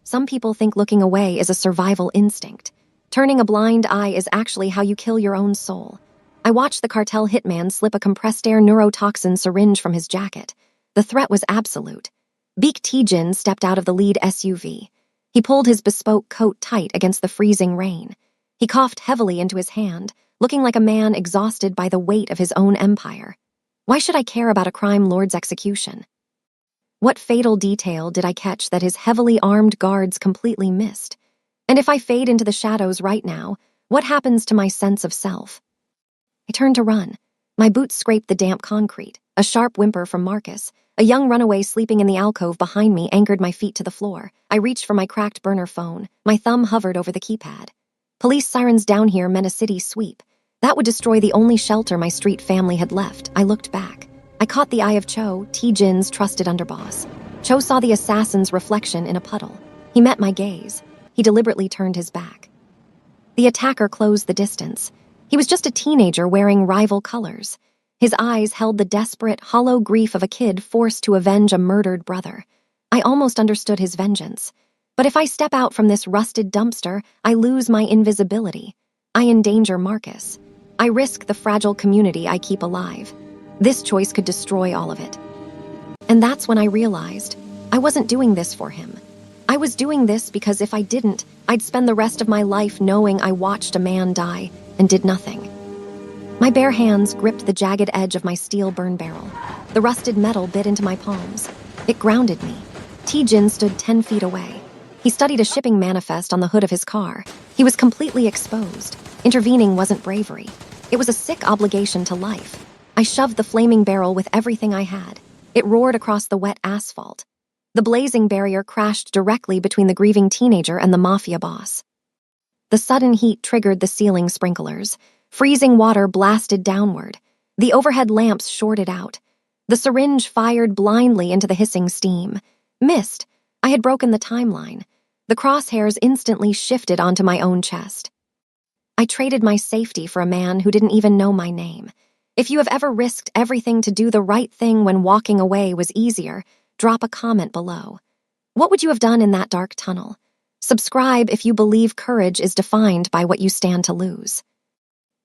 Some people think looking away is a survival instinct. Turning a blind eye is actually how you kill your own soul. I watched the cartel hitman slip a compressed air neurotoxin syringe from his jacket. The threat was absolute. Beak Tijin stepped out of the lead SUV. He pulled his bespoke coat tight against the freezing rain. He coughed heavily into his hand, looking like a man exhausted by the weight of his own empire. Why should I care about a crime lord's execution? What fatal detail did I catch that his heavily armed guards completely missed? And if I fade into the shadows right now, what happens to my sense of self? I turned to run. My boots scraped the damp concrete. A sharp whimper from Marcus. A young runaway sleeping in the alcove behind me anchored my feet to the floor. I reached for my cracked burner phone. My thumb hovered over the keypad. Police sirens down here meant a city sweep. That would destroy the only shelter my street family had left. I looked back. I caught the eye of Cho, Tijin's trusted underboss. Cho saw the assassin's reflection in a puddle. He met my gaze. He deliberately turned his back. The attacker closed the distance. He was just a teenager wearing rival colors. His eyes held the desperate, hollow grief of a kid forced to avenge a murdered brother. I almost understood his vengeance. But if I step out from this rusted dumpster, I lose my invisibility. I endanger Marcus. I risk the fragile community I keep alive. This choice could destroy all of it. And that's when I realized I wasn't doing this for him. I was doing this because if I didn't, I'd spend the rest of my life knowing I watched a man die and did nothing. My bare hands gripped the jagged edge of my steel burn barrel. The rusted metal bit into my palms. It grounded me. Tijin stood 10 feet away. He studied a shipping manifest on the hood of his car. He was completely exposed. Intervening wasn't bravery. It was a sick obligation to life. I shoved the flaming barrel with everything I had. It roared across the wet asphalt. The blazing barrier crashed directly between the grieving teenager and the Mafia boss. The sudden heat triggered the ceiling sprinklers. Freezing water blasted downward. The overhead lamps shorted out. The syringe fired blindly into the hissing steam. Missed. I had broken the timeline. The crosshairs instantly shifted onto my own chest. I traded my safety for a man who didn't even know my name. If you have ever risked everything to do the right thing when walking away was easier, drop a comment below. What would you have done in that dark tunnel? Subscribe if you believe courage is defined by what you stand to lose.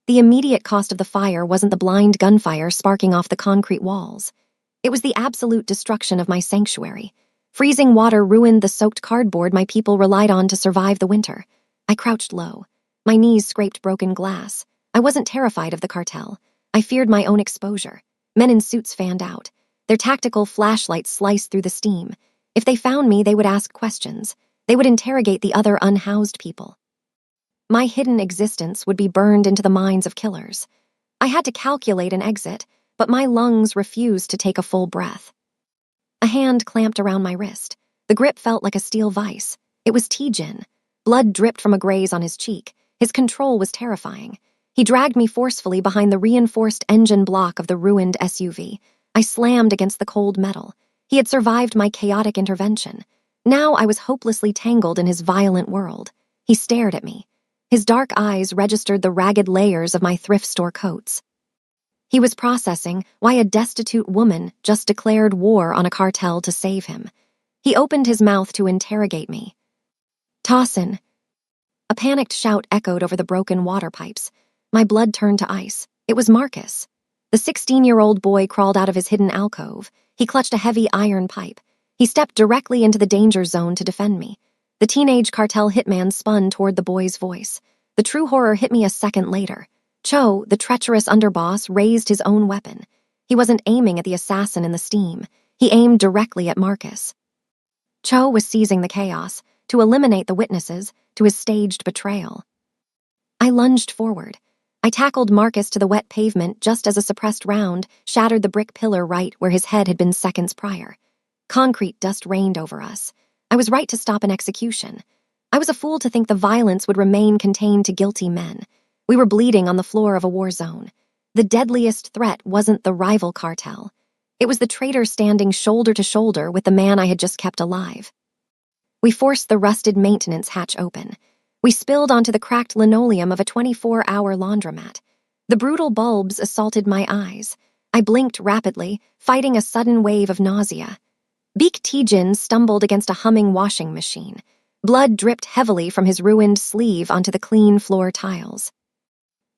The immediate cost of the fire wasn't the blind gunfire sparking off the concrete walls. It was the absolute destruction of my sanctuary. Freezing water ruined the soaked cardboard my people relied on to survive the winter. I crouched low. My knees scraped broken glass. I wasn't terrified of the cartel. I feared my own exposure. Men in suits fanned out. Their tactical flashlights sliced through the steam. If they found me, they would ask questions. They would interrogate the other unhoused people. My hidden existence would be burned into the minds of killers. I had to calculate an exit, but my lungs refused to take a full breath. A hand clamped around my wrist. The grip felt like a steel vice. It was Tijin. Blood dripped from a graze on his cheek. His control was terrifying. He dragged me forcefully behind the reinforced engine block of the ruined SUV. I slammed against the cold metal. He had survived my chaotic intervention. Now I was hopelessly tangled in his violent world. He stared at me. His dark eyes registered the ragged layers of my thrift store coats. He was processing why a destitute woman just declared war on a cartel to save him. He opened his mouth to interrogate me. "Tossin." A panicked shout echoed over the broken water pipes. My blood turned to ice. It was Marcus. The 16-year-old boy crawled out of his hidden alcove. He clutched a heavy iron pipe. He stepped directly into the danger zone to defend me. The teenage cartel hitman spun toward the boy's voice. The true horror hit me a second later. Cho, the treacherous underboss, raised his own weapon. He wasn't aiming at the assassin in the steam. He aimed directly at Marcus. Cho was seizing the chaos, to eliminate the witnesses, to his staged betrayal. I lunged forward. I tackled Marcus to the wet pavement just as a suppressed round shattered the brick pillar right where his head had been seconds prior. Concrete dust rained over us. I was right to stop an execution. I was a fool to think the violence would remain contained to guilty men. We were bleeding on the floor of a war zone. The deadliest threat wasn't the rival cartel. It was the traitor standing shoulder to shoulder with the man I had just kept alive. We forced the rusted maintenance hatch open. We spilled onto the cracked linoleum of a 24-hour laundromat. The brutal bulbs assaulted my eyes. I blinked rapidly, fighting a sudden wave of nausea. Beak Tijin stumbled against a humming washing machine. Blood dripped heavily from his ruined sleeve onto the clean floor tiles.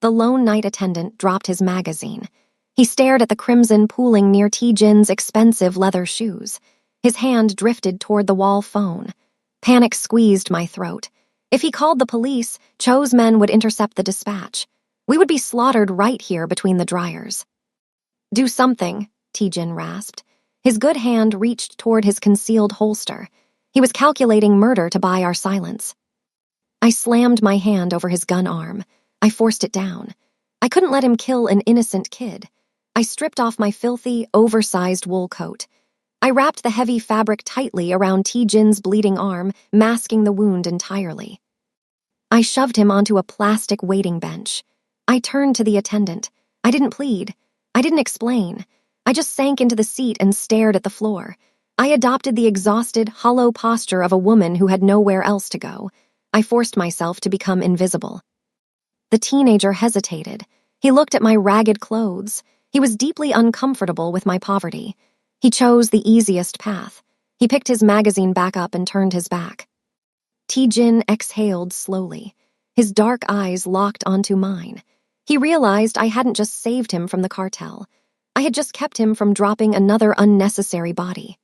The lone night attendant dropped his magazine. He stared at the crimson pooling near T-Jin's expensive leather shoes. His hand drifted toward the wall phone. Panic squeezed my throat. If he called the police, Cho's men would intercept the dispatch. We would be slaughtered right here between the dryers. "Do something," T-Jin rasped. His good hand reached toward his concealed holster. He was calculating murder to buy our silence. I slammed my hand over his gun arm. I forced it down. I couldn't let him kill an innocent kid. I stripped off my filthy, oversized wool coat. I wrapped the heavy fabric tightly around T-Jin's bleeding arm, masking the wound entirely. I shoved him onto a plastic waiting bench. I turned to the attendant. I didn't plead. I didn't explain. I just sank into the seat and stared at the floor. I adopted the exhausted, hollow posture of a woman who had nowhere else to go. I forced myself to become invisible. The teenager hesitated. He looked at my ragged clothes. He was deeply uncomfortable with my poverty. He chose the easiest path. He picked his magazine back up and turned his back. T-Jin exhaled slowly. His dark eyes locked onto mine. He realized I hadn't just saved him from the cartel. I had just kept him from dropping another unnecessary body.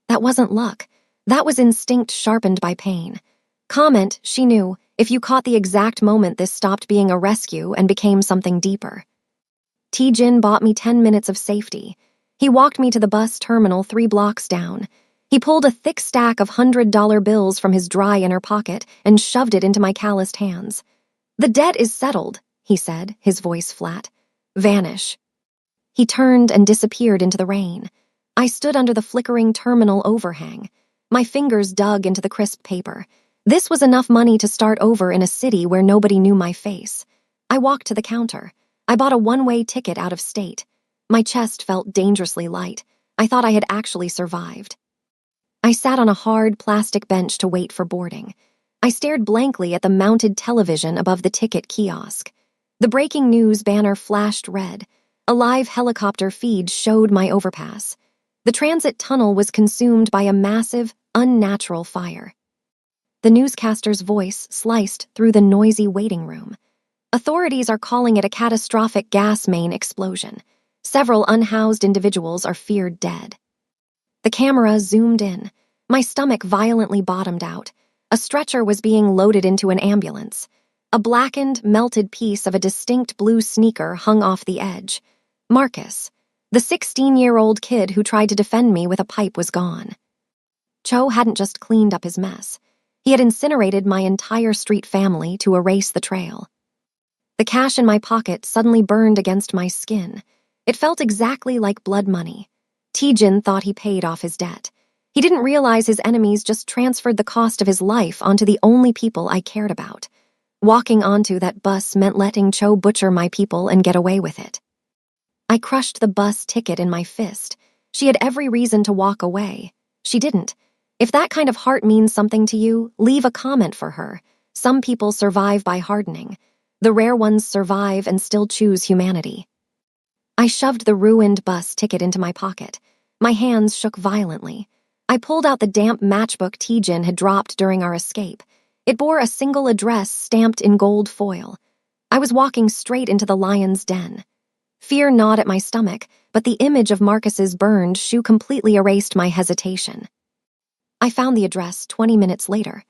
That wasn't luck. That was instinct sharpened by pain. Comment, she knew, if you caught the exact moment this stopped being a rescue and became something deeper. T-Jin bought me 10 minutes of safety. He walked me to the bus terminal 3 blocks down. He pulled a thick stack of $100 bills from his dry inner pocket and shoved it into my calloused hands. "The debt is settled," he said, his voice flat. "Vanish." He turned and disappeared into the rain. I stood under the flickering terminal overhang. My fingers dug into the crisp paper. This was enough money to start over in a city where nobody knew my face. I walked to the counter. I bought a one-way ticket out of state. My chest felt dangerously light. I thought I had actually survived. I sat on a hard plastic bench to wait for boarding. I stared blankly at the mounted television above the ticket kiosk. The breaking news banner flashed red. A live helicopter feed showed my overpass. The transit tunnel was consumed by a massive, unnatural fire. The newscaster's voice sliced through the noisy waiting room. "Authorities are calling it a catastrophic gas main explosion. Several unhoused individuals are feared dead." The camera zoomed in. My stomach violently bottomed out. A stretcher was being loaded into an ambulance. A blackened, melted piece of a distinct blue sneaker hung off the edge. Marcus, the 16-year-old kid who tried to defend me with a pipe, was gone. Cho hadn't just cleaned up his mess. He had incinerated my entire street family to erase the trail. The cash in my pocket suddenly burned against my skin. It felt exactly like blood money. T-Jin thought he paid off his debt. He didn't realize his enemies just transferred the cost of his life onto the only people I cared about. Walking onto that bus meant letting Cho butcher my people and get away with it. I crushed the bus ticket in my fist. She had every reason to walk away. She didn't. If that kind of heart means something to you, leave a comment for her. Some people survive by hardening. The rare ones survive and still choose humanity. I shoved the ruined bus ticket into my pocket. My hands shook violently. I pulled out the damp matchbook T-Jin had dropped during our escape. It bore a single address stamped in gold foil. I was walking straight into the lion's den. Fear gnawed at my stomach, but the image of Marcus's burned shoe completely erased my hesitation. I found the address 20 minutes later.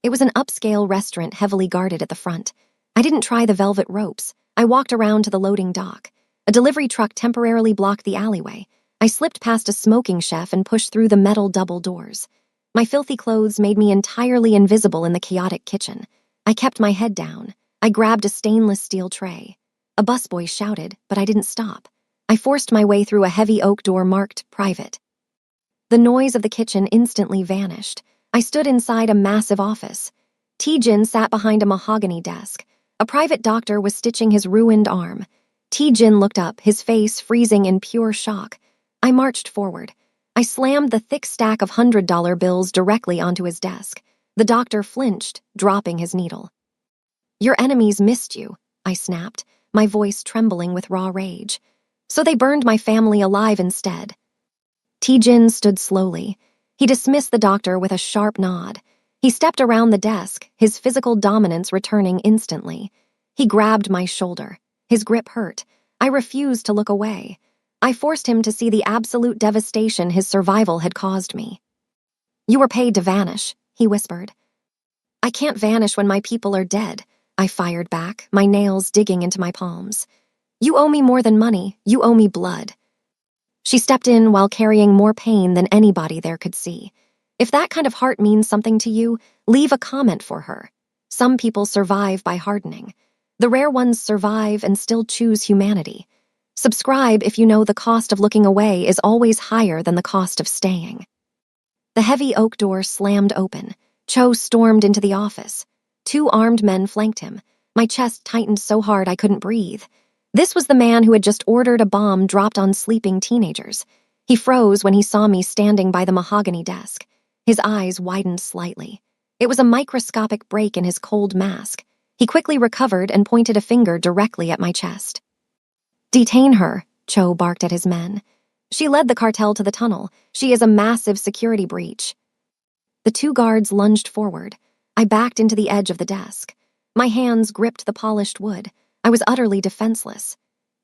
It was an upscale restaurant heavily guarded at the front. I didn't try the velvet ropes. I walked around to the loading dock. A delivery truck temporarily blocked the alleyway. I slipped past a smoking chef and pushed through the metal double doors. My filthy clothes made me entirely invisible in the chaotic kitchen. I kept my head down. I grabbed a stainless steel tray. A busboy shouted, but I didn't stop. I forced my way through a heavy oak door marked private. The noise of the kitchen instantly vanished. I stood inside a massive office. T-Jin sat behind a mahogany desk. A private doctor was stitching his ruined arm. T-Jin looked up, his face freezing in pure shock. I marched forward. I slammed the thick stack of $100 bills directly onto his desk. The doctor flinched, dropping his needle. "Your enemies missed you," I snapped, my voice trembling with raw rage. "So they burned my family alive instead." T-Jin stood slowly. He dismissed the doctor with a sharp nod. He stepped around the desk, his physical dominance returning instantly. He grabbed my shoulder. His grip hurt. I refused to look away. I forced him to see the absolute devastation his survival had caused me. "You were paid to vanish," he whispered. "I can't vanish when my people are dead," I fired back, my nails digging into my palms. "You owe me more than money. You owe me blood." She stepped in while carrying more pain than anybody there could see. If that kind of heart means something to you, leave a comment for her. Some people survive by hardening. The rare ones survive and still choose humanity. Subscribe if you know the cost of looking away is always higher than the cost of staying. The heavy oak door slammed open. Cho stormed into the office. 2 armed men flanked him. My chest tightened so hard I couldn't breathe. This was the man who had just ordered a bomb dropped on sleeping teenagers. He froze when he saw me standing by the mahogany desk. His eyes widened slightly. It was a microscopic break in his cold mask. He quickly recovered and pointed a finger directly at my chest. "Detain her," Cho barked at his men. "She led the cartel to the tunnel. She is a massive security breach." The 2 guards lunged forward. I backed into the edge of the desk. My hands gripped the polished wood. I was utterly defenseless.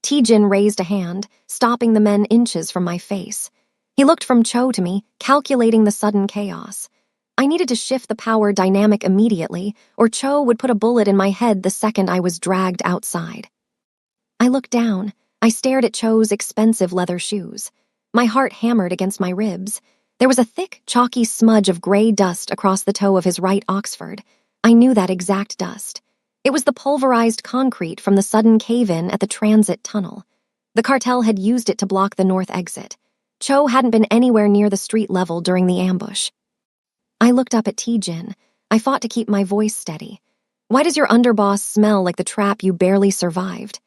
Taejin raised a hand, stopping the men inches from my face. He looked from Cho to me, calculating the sudden chaos. I needed to shift the power dynamic immediately, or Cho would put a bullet in my head the second I was dragged outside. I looked down. I stared at Cho's expensive leather shoes. My heart hammered against my ribs. There was a thick, chalky smudge of gray dust across the toe of his right Oxford. I knew that exact dust. It was the pulverized concrete from the sudden cave-in at the transit tunnel. The cartel had used it to block the north exit. Cho hadn't been anywhere near the street level during the ambush. I looked up at Taejin. I fought to keep my voice steady. "Why does your underboss smell like the trap you barely survived?"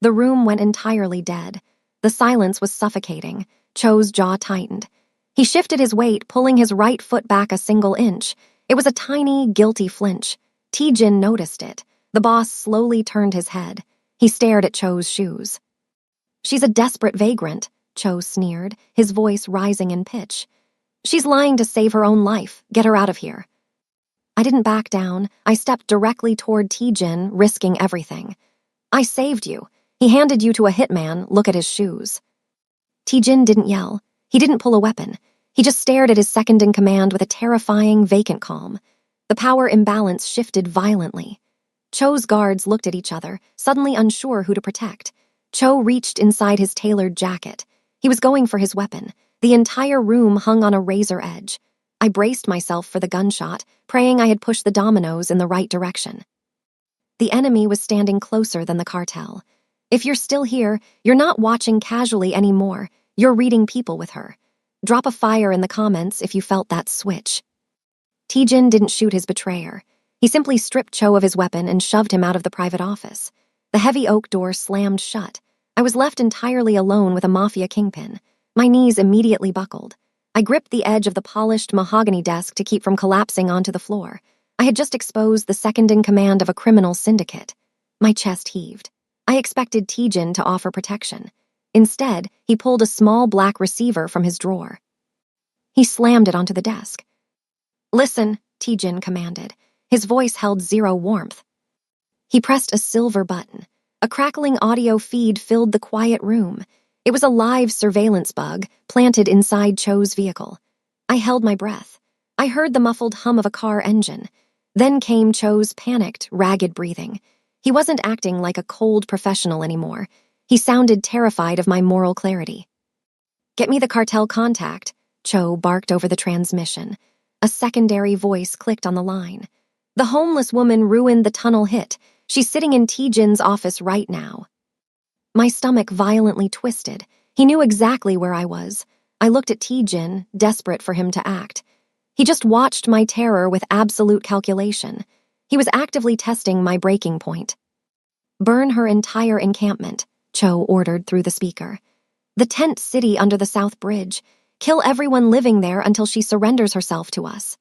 The room went entirely dead. The silence was suffocating. Cho's jaw tightened. He shifted his weight, pulling his right foot back a single inch. It was a tiny, guilty flinch. Taejin noticed it. The boss slowly turned his head. He stared at Cho's shoes. "She's a desperate vagrant," Cho sneered, his voice rising in pitch. "She's lying to save her own life. Get her out of here." I didn't back down. I stepped directly toward Taejin, risking everything. "I saved you. He handed you to a hitman. Look at his shoes." Taejin didn't yell. He didn't pull a weapon. He just stared at his second-in-command with a terrifying, vacant calm. The power imbalance shifted violently. Cho's guards looked at each other, suddenly unsure who to protect. Cho reached inside his tailored jacket. He was going for his weapon. The entire room hung on a razor edge. I braced myself for the gunshot, praying I had pushed the dominoes in the right direction. The enemy was standing closer than the cartel. If you're still here, you're not watching casually anymore. You're reading people with her. Drop a fire in the comments if you felt that switch. Taejin didn't shoot his betrayer. He simply stripped Cho of his weapon and shoved him out of the private office. The heavy oak door slammed shut. I was left entirely alone with a Mafia kingpin. My knees immediately buckled. I gripped the edge of the polished mahogany desk to keep from collapsing onto the floor. I had just exposed the second-in-command of a criminal syndicate. My chest heaved. I expected Taejin to offer protection. Instead, he pulled a small black receiver from his drawer. He slammed it onto the desk. "Listen," Taejin commanded. His voice held zero warmth. He pressed a silver button. A crackling audio feed filled the quiet room. It was a live surveillance bug planted inside Cho's vehicle. I held my breath. I heard the muffled hum of a car engine. Then came Cho's panicked, ragged breathing. He wasn't acting like a cold professional anymore. He sounded terrified of my moral clarity. "Get me the cartel contact," Cho barked over the transmission. A secondary voice clicked on the line. "The homeless woman ruined the tunnel hit. She's sitting in Taejin's office right now." My stomach violently twisted. He knew exactly where I was. I looked at Taejin, desperate for him to act. He just watched my terror with absolute calculation. He was actively testing my breaking point. "Burn her entire encampment," Cho ordered through the speaker. "The tent city under the South Bridge. Kill everyone living there until she surrenders herself to us."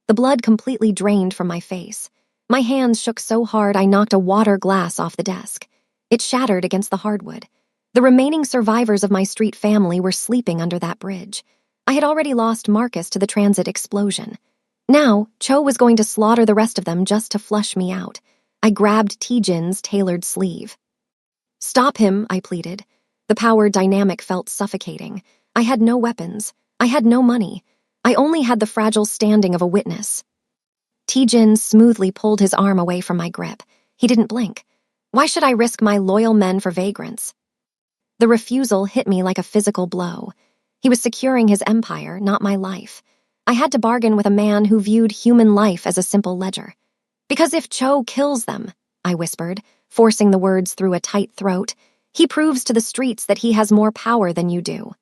The blood completely drained from my face. My hands shook so hard I knocked a water glass off the desk. It shattered against the hardwood. The remaining survivors of my street family were sleeping under that bridge. I had already lost Marcus to the transit explosion. Now, Cho was going to slaughter the rest of them just to flush me out. I grabbed T-Jin's tailored sleeve. "Stop him," I pleaded. The power dynamic felt suffocating. I had no weapons. I had no money. I only had the fragile standing of a witness. T-Jin smoothly pulled his arm away from my grip. He didn't blink. Why should I risk my loyal men for vagrants? The refusal hit me like a physical blow. He was securing his empire, not my life. I had to bargain with a man who viewed human life as a simple ledger. "Because if Cho kills them," I whispered, forcing the words through a tight throat, "he proves to the streets that he has more power than you do."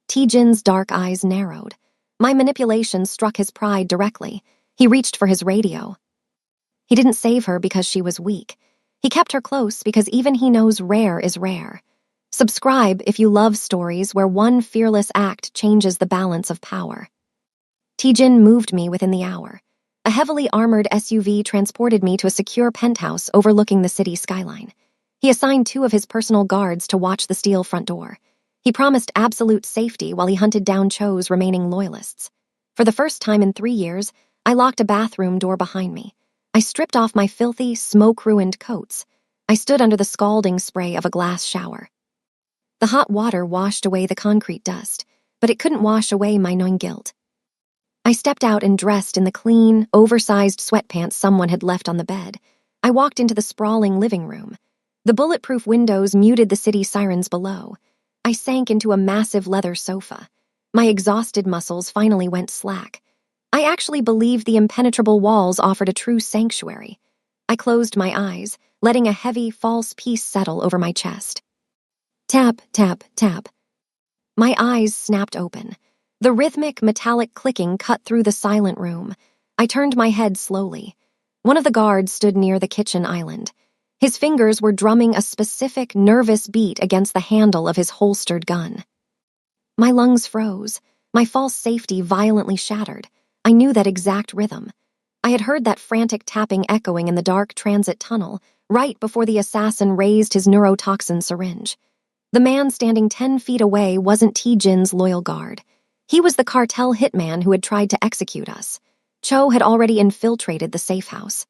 T-Jin's dark eyes narrowed. My manipulation struck his pride directly. He reached for his radio. He didn't save her because she was weak. He kept her close because even he knows rare is rare. Subscribe if you love stories where one fearless act changes the balance of power. T-Jin moved me within the hour. A heavily armored SUV transported me to a secure penthouse overlooking the city skyline. He assigned 2 of his personal guards to watch the steel front door. He promised absolute safety while he hunted down Cho's remaining loyalists. For the first time in 3 years, I locked a bathroom door behind me. I stripped off my filthy, smoke-ruined coats. I stood under the scalding spray of a glass shower. The hot water washed away the concrete dust, but it couldn't wash away my gnawing guilt. I stepped out and dressed in the clean, oversized sweatpants someone had left on the bed. I walked into the sprawling living room. The bulletproof windows muted the city sirens below. I sank into a massive leather sofa. My exhausted muscles finally went slack. I actually believed the impenetrable walls offered a true sanctuary. I closed my eyes, letting a heavy, false peace settle over my chest. Tap, tap, tap. My eyes snapped open. The rhythmic, metallic clicking cut through the silent room. I turned my head slowly. One of the guards stood near the kitchen island. His fingers were drumming a specific, nervous beat against the handle of his holstered gun. My lungs froze. My false safety violently shattered. I knew that exact rhythm. I had heard that frantic tapping echoing in the dark transit tunnel, right before the assassin raised his neurotoxin syringe. The man standing 10 feet away wasn't T-Jin's loyal guard. He was the cartel hitman who had tried to execute us. Cho had already infiltrated the safe house.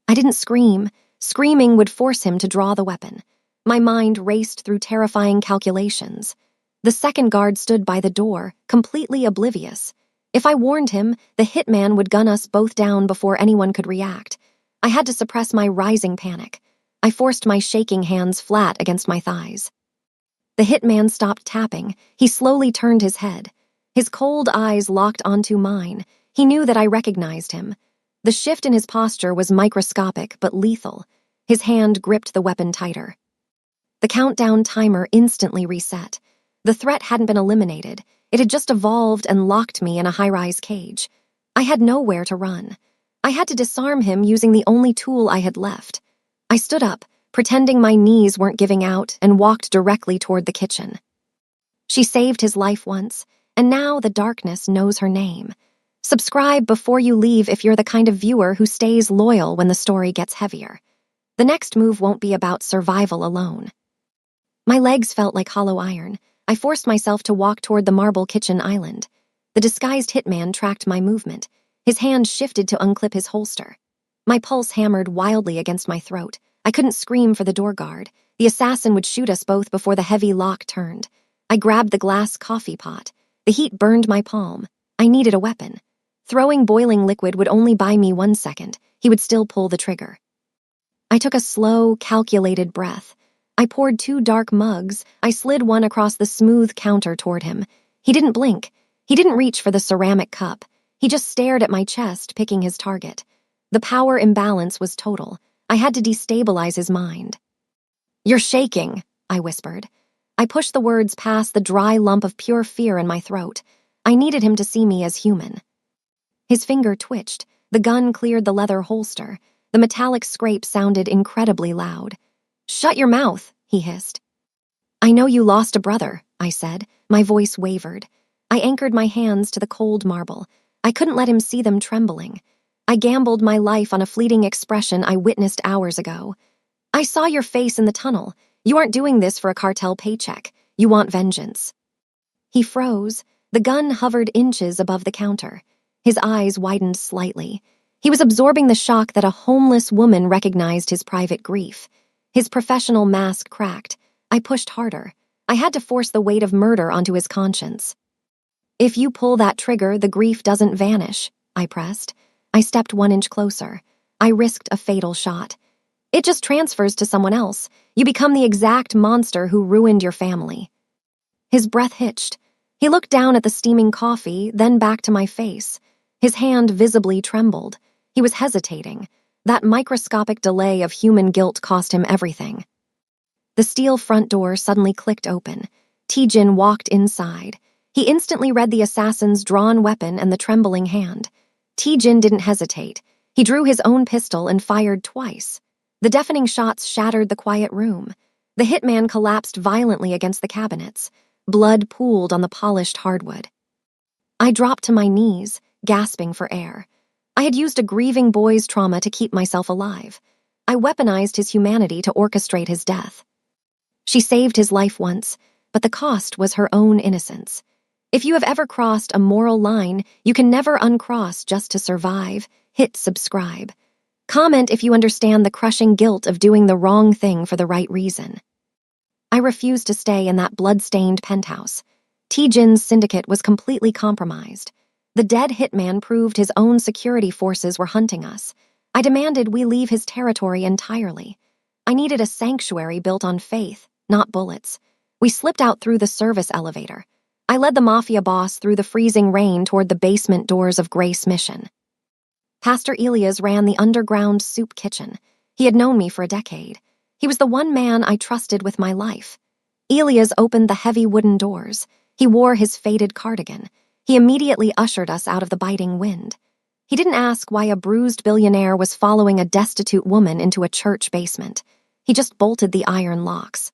I didn't scream. Screaming would force him to draw the weapon. My mind raced through terrifying calculations. The second guard stood by the door, completely oblivious. If I warned him, the hitman would gun us both down before anyone could react. I had to suppress my rising panic. I forced my shaking hands flat against my thighs. The hitman stopped tapping. He slowly turned his head. His cold eyes locked onto mine. He knew that I recognized him. The shift in his posture was microscopic but lethal. His hand gripped the weapon tighter. The countdown timer instantly reset. The threat hadn't been eliminated. It had just evolved and locked me in a high-rise cage. I had nowhere to run. I had to disarm him using the only tool I had left. I stood up, pretending my knees weren't giving out, and walked directly toward the kitchen. She saved his life once, and now the darkness knows her name. Subscribe before you leave if you're the kind of viewer who stays loyal when the story gets heavier. The next move won't be about survival alone. My legs felt like hollow iron. I forced myself to walk toward the marble kitchen island. The disguised hitman tracked my movement. His hand shifted to unclip his holster. My pulse hammered wildly against my throat. I couldn't scream for the door guard. The assassin would shoot us both before the heavy lock turned. I grabbed the glass coffee pot. The heat burned my palm. I needed a weapon. Throwing boiling liquid would only buy me 1 second. He would still pull the trigger. I took a slow, calculated breath. I poured 2 dark mugs. I slid one across the smooth counter toward him. He didn't blink. He didn't reach for the ceramic cup. He just stared at my chest, picking his target. The power imbalance was total. I had to destabilize his mind. "You're shaking," I whispered. I pushed the words past the dry lump of pure fear in my throat. I needed him to see me as human. His finger twitched. The gun cleared the leather holster. The metallic scrape sounded incredibly loud. "Shut your mouth," he hissed. "I know you lost a brother," I said. My voice wavered. I anchored my hands to the cold marble. I couldn't let him see them trembling. I gambled my life on a fleeting expression I witnessed hours ago. "I saw your face in the tunnel. You aren't doing this for a cartel paycheck. You want vengeance." He froze. The gun hovered inches above the counter. His eyes widened slightly. He was absorbing the shock that a homeless woman recognized his private grief. His professional mask cracked. I pushed harder. I had to force the weight of murder onto his conscience. If you pull that trigger, the grief doesn't vanish, I pressed. I stepped 1 inch closer. I risked a fatal shot. It just transfers to someone else. You become the exact monster who ruined your family. His breath hitched. He looked down at the steaming coffee, then back to my face. His hand visibly trembled. He was hesitating. That microscopic delay of human guilt cost him everything. The steel front door suddenly clicked open. T-Jin walked inside. He instantly read the assassin's drawn weapon and the trembling hand. T-Jin didn't hesitate. He drew his own pistol and fired twice. The deafening shots shattered the quiet room. The hitman collapsed violently against the cabinets. Blood pooled on the polished hardwood. I dropped to my knees, gasping for air. I had used a grieving boy's trauma to keep myself alive. I weaponized his humanity to orchestrate his death. She saved his life once, but the cost was her own innocence. If you have ever crossed a moral line, you can never uncross just to survive. Hit subscribe. Comment if you understand the crushing guilt of doing the wrong thing for the right reason. I refused to stay in that blood-stained penthouse. T-Jin's syndicate was completely compromised. The dead hitman proved his own security forces were hunting us. I demanded we leave his territory entirely. I needed a sanctuary built on faith, not bullets. We slipped out through the service elevator. I led the Mafia boss through the freezing rain toward the basement doors of Grace Mission. Pastor Elias ran the underground soup kitchen. He had known me for a decade. He was the one man I trusted with my life. Elias opened the heavy wooden doors. He wore his faded cardigan. He immediately ushered us out of the biting wind. He didn't ask why a bruised billionaire was following a destitute woman into a church basement. He just bolted the iron locks.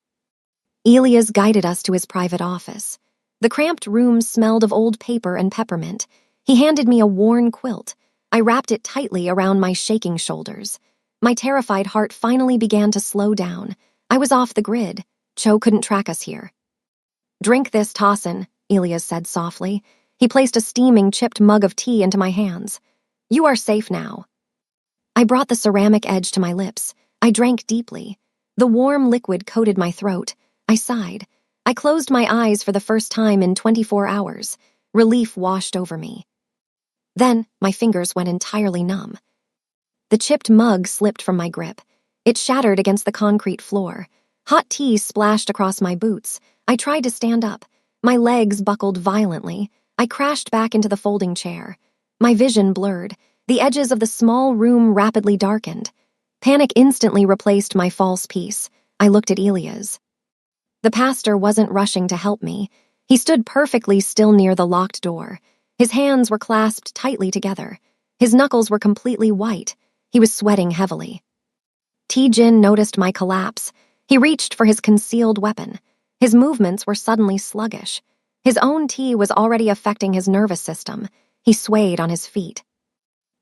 Elias guided us to his private office. The cramped room smelled of old paper and peppermint. He handed me a worn quilt. I wrapped it tightly around my shaking shoulders. My terrified heart finally began to slow down. I was off the grid. Cho couldn't track us here. "Drink this, Tossin," Elias said softly. He placed a steaming, chipped mug of tea into my hands. "You are safe now." I brought the ceramic edge to my lips. I drank deeply. The warm liquid coated my throat. I sighed. I closed my eyes for the first time in 24 hours. Relief washed over me. Then, my fingers went entirely numb. The chipped mug slipped from my grip. It shattered against the concrete floor. Hot tea splashed across my boots. I tried to stand up. My legs buckled violently. I crashed back into the folding chair. My vision blurred. The edges of the small room rapidly darkened. Panic instantly replaced my false peace. I looked at Elias. The pastor wasn't rushing to help me. He stood perfectly still near the locked door. His hands were clasped tightly together. His knuckles were completely white. He was sweating heavily. T-Jin noticed my collapse. He reached for his concealed weapon. His movements were suddenly sluggish. His own tea was already affecting his nervous system. He swayed on his feet.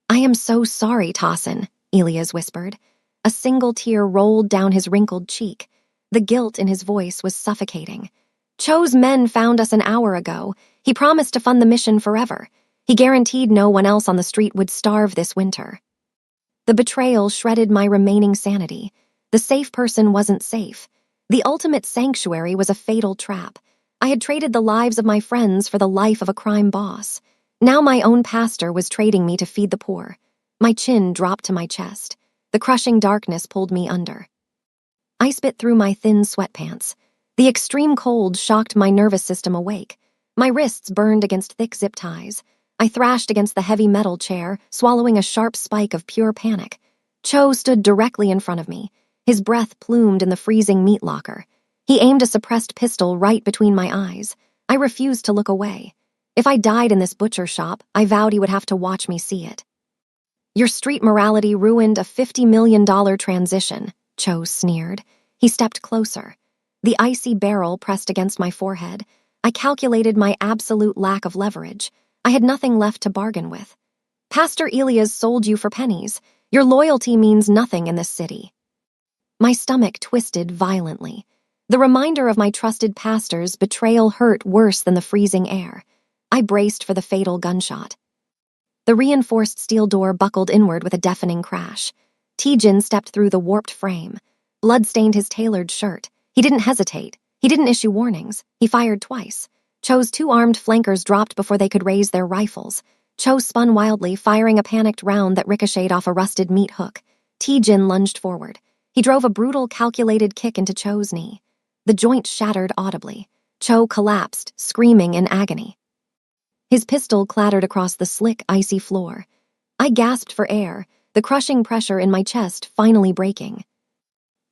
"I am so sorry, Tossin," Elias whispered. A single tear rolled down his wrinkled cheek. The guilt in his voice was suffocating. "Cho's men found us an hour ago. He promised to fund the mission forever. He guaranteed no one else on the street would starve this winter." The betrayal shredded my remaining sanity. The safe person wasn't safe. The ultimate sanctuary was a fatal trap. I had traded the lives of my friends for the life of a crime boss. Now my own pastor was trading me to feed the poor. My chin dropped to my chest. The crushing darkness pulled me under. I spit through my thin sweatpants. The extreme cold shocked my nervous system awake. My wrists burned against thick zip ties. I thrashed against the heavy metal chair, swallowing a sharp spike of pure panic. Cho stood directly in front of me. His breath plumed in the freezing meat locker. He aimed a suppressed pistol right between my eyes. I refused to look away. If I died in this butcher shop, I vowed he would have to watch me see it. "Your street morality ruined a $50 million transition," Cho sneered. He stepped closer. The icy barrel pressed against my forehead. I calculated my absolute lack of leverage. I had nothing left to bargain with. "Pastor Elias sold you for pennies. Your loyalty means nothing in this city." My stomach twisted violently. The reminder of my trusted pastor's betrayal hurt worse than the freezing air. I braced for the fatal gunshot. The reinforced steel door buckled inward with a deafening crash. T-Jin stepped through the warped frame. Blood stained his tailored shirt. He didn't hesitate. He didn't issue warnings. He fired twice. Cho's two armed flankers dropped before they could raise their rifles. Cho spun wildly, firing a panicked round that ricocheted off a rusted meat hook. T-Jin lunged forward. He drove a brutal, calculated kick into Cho's knee. The joint shattered audibly. Cho collapsed, screaming in agony. His pistol clattered across the slick, icy floor. I gasped for air, the crushing pressure in my chest finally breaking.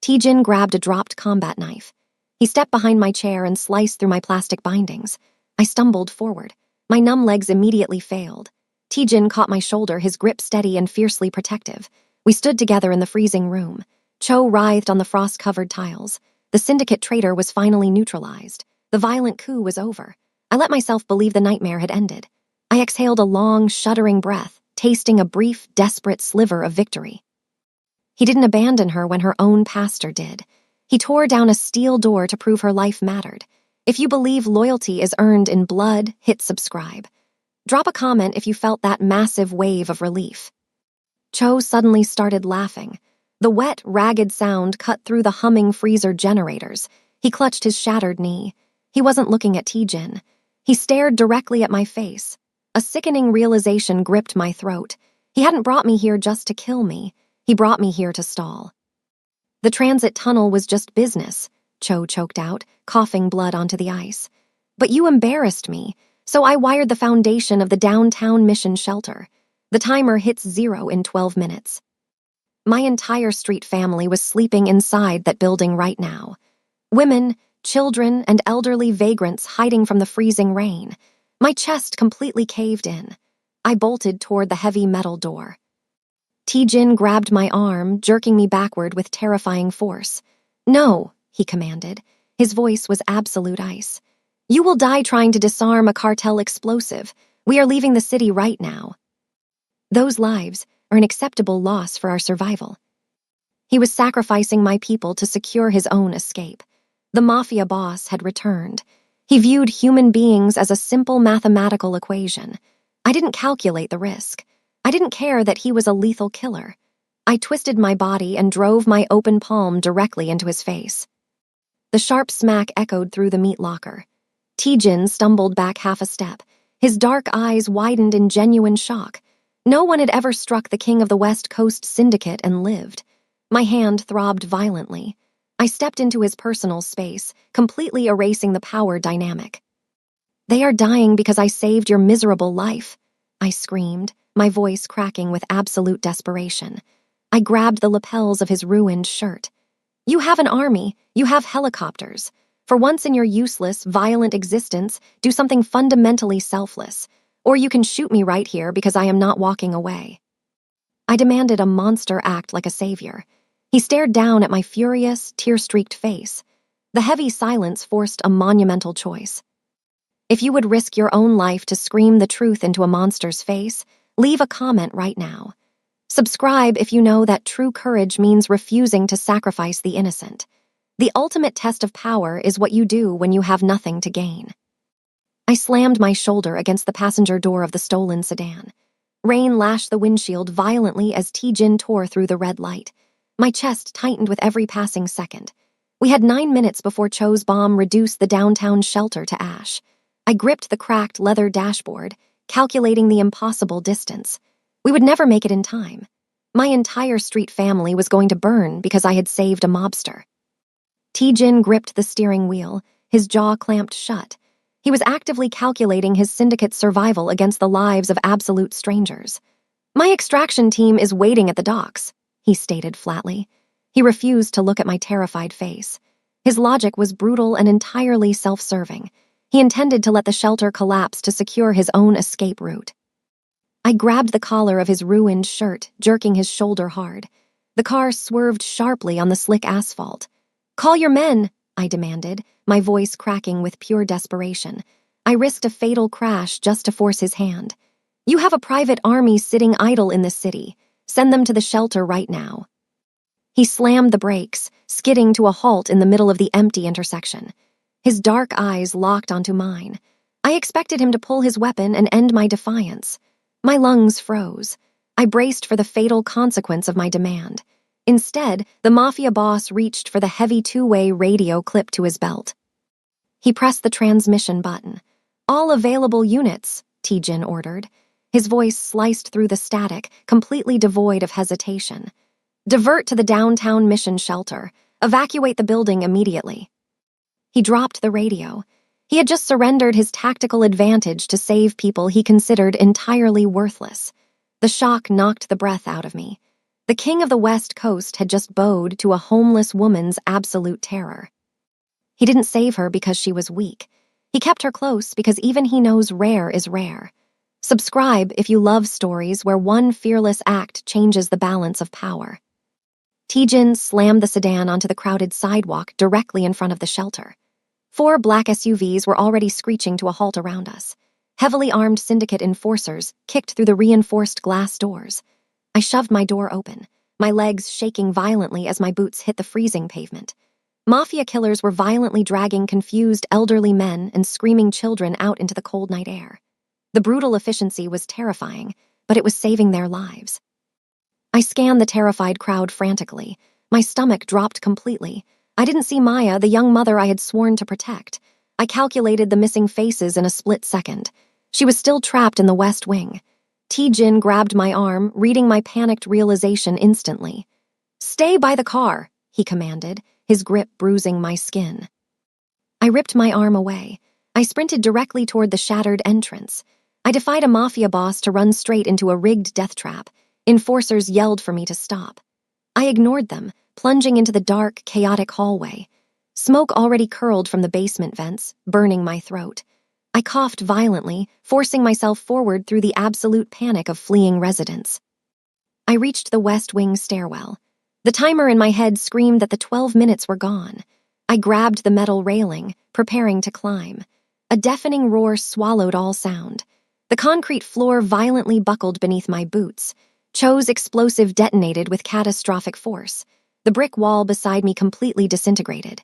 T-Jin grabbed a dropped combat knife. He stepped behind my chair and sliced through my plastic bindings. I stumbled forward. My numb legs immediately failed. T-Jin caught my shoulder, his grip steady and fiercely protective. We stood together in the freezing room. Cho writhed on the frost-covered tiles. The syndicate traitor was finally neutralized. The violent coup was over. I let myself believe the nightmare had ended. I exhaled a long, shuddering breath, tasting a brief, desperate sliver of victory. He didn't abandon her when her own pastor did. He tore down a steel door to prove her life mattered. If you believe loyalty is earned in blood, hit subscribe. Drop a comment if you felt that massive wave of relief. Cho suddenly started laughing. The wet, ragged sound cut through the humming freezer generators. He clutched his shattered knee. He wasn't looking at T-Jin. He stared directly at my face. A sickening realization gripped my throat. He hadn't brought me here just to kill me. He brought me here to stall. The transit tunnel was just business, Cho choked out, coughing blood onto the ice. But you embarrassed me, so I wired the foundation of the downtown mission shelter. The timer hits 0 in 12 minutes. My entire street family was sleeping inside that building right now. Women, children, and elderly vagrants hiding from the freezing rain. My chest completely caved in. I bolted toward the heavy metal door. T-Jin grabbed my arm, jerking me backward with terrifying force. "No," he commanded. His voice was absolute ice. "You will die trying to disarm a cartel explosive. We are leaving the city right now. Those lives are an acceptable loss for our survival." He was sacrificing my people to secure his own escape. The Mafia boss had returned. He viewed human beings as a simple mathematical equation. I didn't calculate the risk. I didn't care that he was a lethal killer. I twisted my body and drove my open palm directly into his face. The sharp smack echoed through the meat locker. T-Jin stumbled back half a step. His dark eyes widened in genuine shock. No one had ever struck the king of the West Coast Syndicate and lived. My hand throbbed violently. I stepped into his personal space, completely erasing the power dynamic. "They are dying because I saved your miserable life," I screamed, my voice cracking with absolute desperation. I grabbed the lapels of his ruined shirt. "You have an army. You have helicopters. For once in your useless, violent existence, do something fundamentally selfless. Or you can shoot me right here because I am not walking away." I demanded a monster act like a savior. He stared down at my furious, tear-streaked face. The heavy silence forced a monumental choice. If you would risk your own life to scream the truth into a monster's face, leave a comment right now. Subscribe if you know that true courage means refusing to sacrifice the innocent. The ultimate test of power is what you do when you have nothing to gain. I slammed my shoulder against the passenger door of the stolen sedan. Rain lashed the windshield violently as T-Jin tore through the red light. My chest tightened with every passing second. We had 9 minutes before Cho's bomb reduced the downtown shelter to ash. I gripped the cracked leather dashboard, calculating the impossible distance. We would never make it in time. My entire street family was going to burn because I had saved a mobster. T-Jin gripped the steering wheel, his jaw clamped shut. He was actively calculating his syndicate's survival against the lives of absolute strangers. "My extraction team is waiting at the docks," he stated flatly. He refused to look at my terrified face. His logic was brutal and entirely self-serving. He intended to let the shelter collapse to secure his own escape route. I grabbed the collar of his ruined shirt, jerking his shoulder hard. The car swerved sharply on the slick asphalt. "Call your men," I demanded, my voice cracking with pure desperation. I risked a fatal crash just to force his hand. "You have a private army sitting idle in this city. Send them to the shelter right now." He slammed the brakes, skidding to a halt in the middle of the empty intersection. His dark eyes locked onto mine. I expected him to pull his weapon and end my defiance. My lungs froze. I braced for the fatal consequence of my demand. Instead, the Mafia boss reached for the heavy two-way radio clipped to his belt. He pressed the transmission button. "All available units," T-Jin ordered. His voice sliced through the static, completely devoid of hesitation. "Divert to the downtown mission shelter. Evacuate the building immediately." He dropped the radio. He had just surrendered his tactical advantage to save people he considered entirely worthless. The shock knocked the breath out of me. The king of the West Coast had just bowed to a homeless woman's absolute terror. He didn't save her because she was weak. He kept her close because even he knows rare is rare. Subscribe if you love stories where one fearless act changes the balance of power. T-Jin slammed the sedan onto the crowded sidewalk directly in front of the shelter. 4 black SUVs were already screeching to a halt around us. Heavily armed syndicate enforcers kicked through the reinforced glass doors. I shoved my door open, my legs shaking violently as my boots hit the freezing pavement. Mafia killers were violently dragging confused elderly men and screaming children out into the cold night air. The brutal efficiency was terrifying, but it was saving their lives. I scanned the terrified crowd frantically. My stomach dropped completely. I didn't see Maya, the young mother I had sworn to protect. I calculated the missing faces in a split second. She was still trapped in the West Wing. T-Jin grabbed my arm, reading my panicked realization instantly. "Stay by the car," he commanded, his grip bruising my skin. I ripped my arm away. I sprinted directly toward the shattered entrance. I defied a Mafia boss to run straight into a rigged death trap. Enforcers yelled for me to stop. I ignored them, plunging into the dark, chaotic hallway. Smoke already curled from the basement vents, burning my throat. I coughed violently, forcing myself forward through the absolute panic of fleeing residents. I reached the West Wing stairwell. The timer in my head screamed that the 12 minutes were gone. I grabbed the metal railing, preparing to climb. A deafening roar swallowed all sound. The concrete floor violently buckled beneath my boots. Cho's explosive detonated with catastrophic force. The brick wall beside me completely disintegrated.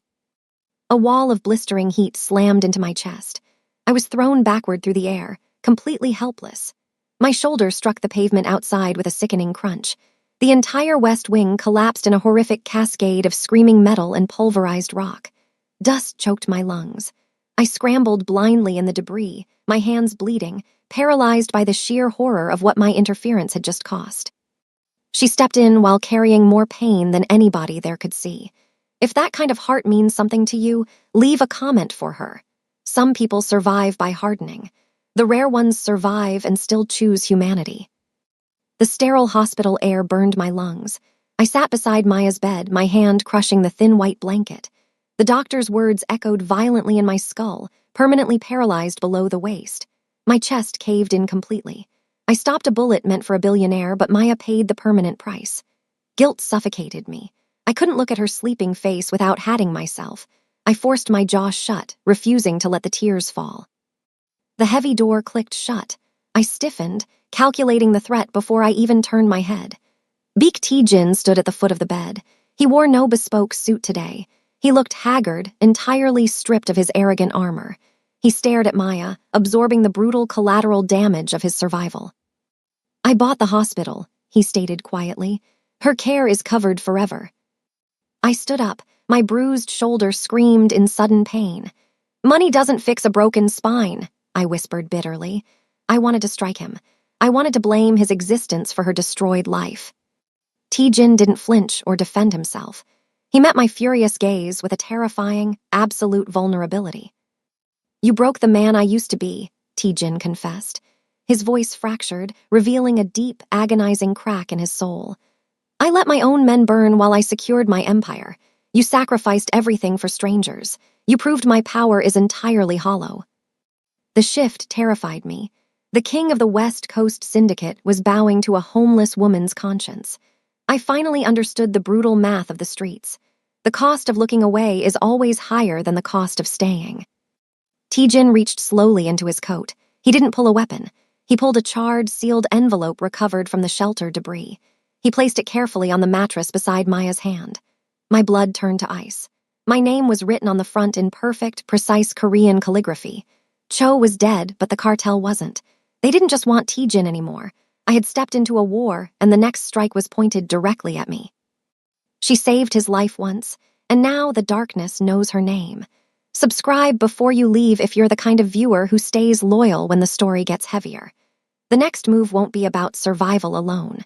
A wall of blistering heat slammed into my chest. I was thrown backward through the air, completely helpless. My shoulder struck the pavement outside with a sickening crunch. The entire West Wing collapsed in a horrific cascade of screaming metal and pulverized rock. Dust choked my lungs. I scrambled blindly in the debris, my hands bleeding, paralyzed by the sheer horror of what my interference had just cost. She stepped in while carrying more pain than anybody there could see. If that kind of heart means something to you, leave a comment for her. Some people survive by hardening. The rare ones survive and still choose humanity. The sterile hospital air burned my lungs. I sat beside Maya's bed, my hand crushing the thin white blanket. The doctor's words echoed violently in my skull, permanently paralyzed below the waist. My chest caved in completely. I stopped a bullet meant for a billionaire, but Maya paid the permanent price. Guilt suffocated me. I couldn't look at her sleeping face without hatting myself. I forced my jaw shut, refusing to let the tears fall. The heavy door clicked shut. I stiffened, calculating the threat before I even turned my head. Beak T-Jin stood at the foot of the bed. He wore no bespoke suit today. He looked haggard, entirely stripped of his arrogant armor. He stared at Maya, absorbing the brutal collateral damage of his survival. "I bought the hospital," he stated quietly. "Her care is covered forever." I stood up. My bruised shoulder screamed in sudden pain. "Money doesn't fix a broken spine," I whispered bitterly. I wanted to strike him. I wanted to blame his existence for her destroyed life. T-Jin didn't flinch or defend himself. He met my furious gaze with a terrifying, absolute vulnerability. "You broke the man I used to be," T-Jin confessed. His voice fractured, revealing a deep, agonizing crack in his soul. "I let my own men burn while I secured my empire. You sacrificed everything for strangers. You proved my power is entirely hollow." The shift terrified me. The king of the West Coast Syndicate was bowing to a homeless woman's conscience. I finally understood the brutal math of the streets. The cost of looking away is always higher than the cost of staying. T-Jin reached slowly into his coat. He didn't pull a weapon. He pulled a charred, sealed envelope recovered from the shelter debris. He placed it carefully on the mattress beside Maya's hand. My blood turned to ice. My name was written on the front in perfect, precise Korean calligraphy. Cho was dead, but the cartel wasn't. They didn't just want T-Jin anymore. I had stepped into a war, and the next strike was pointed directly at me. She saved his life once, and now the darkness knows her name. Subscribe before you leave if you're the kind of viewer who stays loyal when the story gets heavier. The next move won't be about survival alone.